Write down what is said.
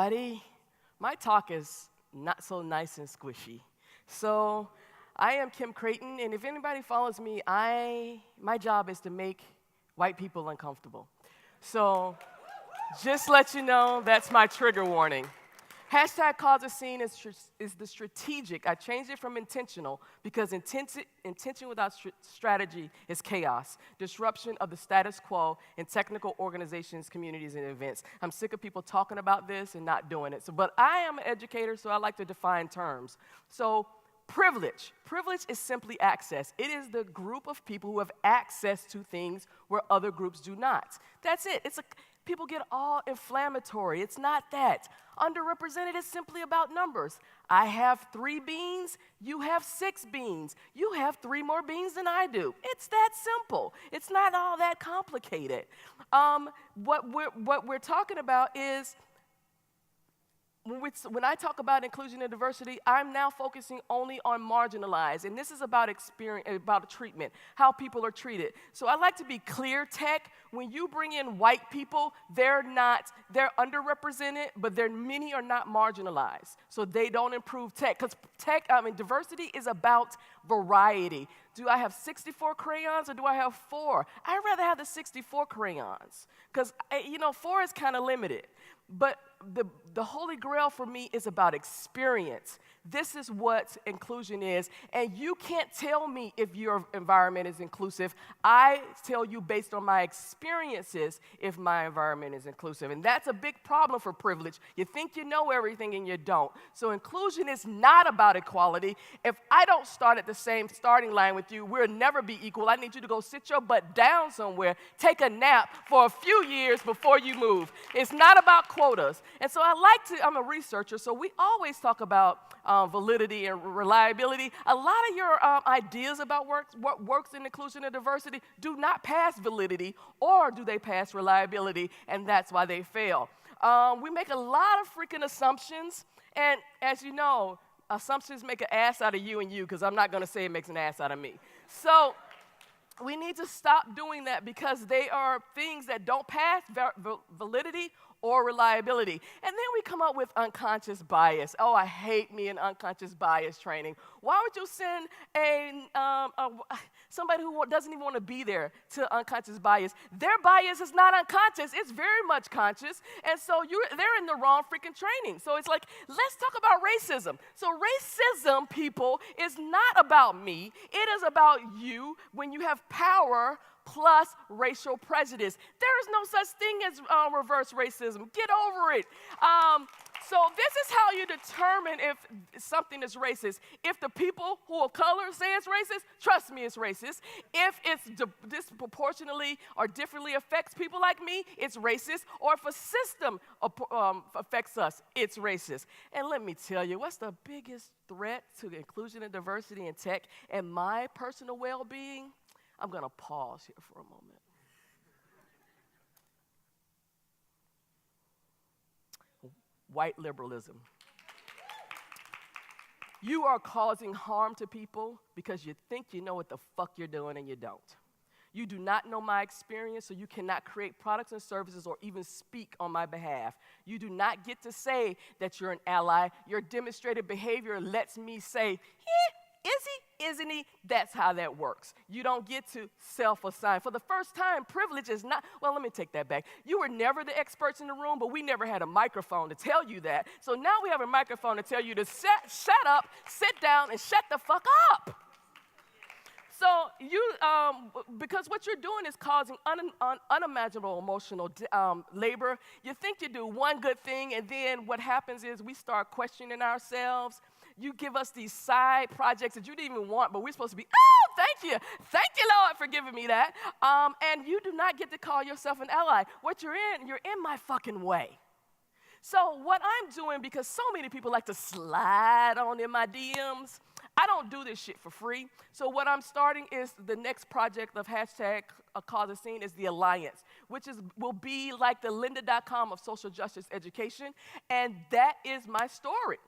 everybody. My talk is not so nice and squishy. So I am Kim Crayton, and if anybody follows me, my job is to make white people uncomfortable. So just let you know, that's my trigger warning. Hashtag cause a scene is the strategic. I changed it from intentional because intention without strategy is chaos, disruption of the status quo in technical organizations, communities, and events. I'm sick of people talking about this and not doing it. But I am an educator, so I like to define terms. So privilege. Privilege is simply access. It is the group of people who have access to things where other groups do not. That's it. People get all inflammatory. It's not that. Underrepresented is simply about numbers. I have 3 beans, you have 6 beans. You have 3 more beans than I do. It's that simple. It's not all that complicated. What we're talking about is, when I talk about inclusion and diversity, I'm now focusing only on marginalized, and this is about experience, about treatment, how people are treated. So I like to be clear, tech. When you bring in white people, they're underrepresented, but many are not marginalized, so they don't improve tech. Because diversity is about variety. Do I have 64 crayons or do I have 4? I'd rather have the 64 crayons, because 4 is kind of limited. But the holy grail for me is about experience. This is what inclusion is. And you can't tell me if your environment is inclusive. I tell you based on my experiences if my environment is inclusive. And that's a big problem for privilege. You think you know everything and you don't. So inclusion is not about equality. If I don't start at the same starting line with you, we'll never be equal. I need you to go sit your butt down somewhere, take a nap for a few years before you move. It's not about quotas. And so I'm a researcher, so we always talk about validity and reliability. A lot of your ideas about what works in inclusion and diversity do not pass validity, or do they pass reliability, and that's why they fail. We make a lot of freaking assumptions, and as you know, assumptions make an ass out of you and you, because I'm not going to say it makes an ass out of me. So we need to stop doing that, because they are things that don't pass validity or reliability. And then we come up with unconscious bias. Oh, I hate me in unconscious bias training. Why would you send somebody who doesn't even want to be there to unconscious bias? Their bias is not unconscious. It's very much conscious. And so they're in the wrong freaking training. So it's like, let's talk about racism. So racism, people, is not about me. It is about you when you have power plus racial prejudice. There is no such thing as reverse racism. Get over it. So this is how you determine if something is racist. If the people who are color say it's racist, trust me, it's racist. If it's disproportionately or differently affects people like me, it's racist. Or if a system affects us, it's racist. And let me tell you, what's the biggest threat to the inclusion and diversity in tech and my personal well-being? I'm going to pause here for a moment. White liberalism. You are causing harm to people because you think you know what the fuck you're doing and you don't. You do not know my experience, so you cannot create products and services or even speak on my behalf. You do not get to say that you're an ally. Your demonstrated behavior lets me say, is he? Isn't he? That's how that works. You don't get to self-assign. For the first time, privilege is not, well, let me take that back. You were never the experts in the room, but we never had a microphone to tell you that. So now we have a microphone to tell you to shut up, sit down, and shut the fuck up. So because what you're doing is causing unimaginable emotional labor. You think you do one good thing, and then what happens is we start questioning ourselves. You give us these side projects that you didn't even want, but we're supposed to be, oh, thank you, Lord, for giving me that. And you do not get to call yourself an ally. What you're in my fucking way. So what I'm doing, because so many people like to slide on in my DMs, I don't do this shit for free. So what I'm starting is the next project of hashtag cause a scene is the Alliance, which will be like the lynda.com of social justice education. And that is my story.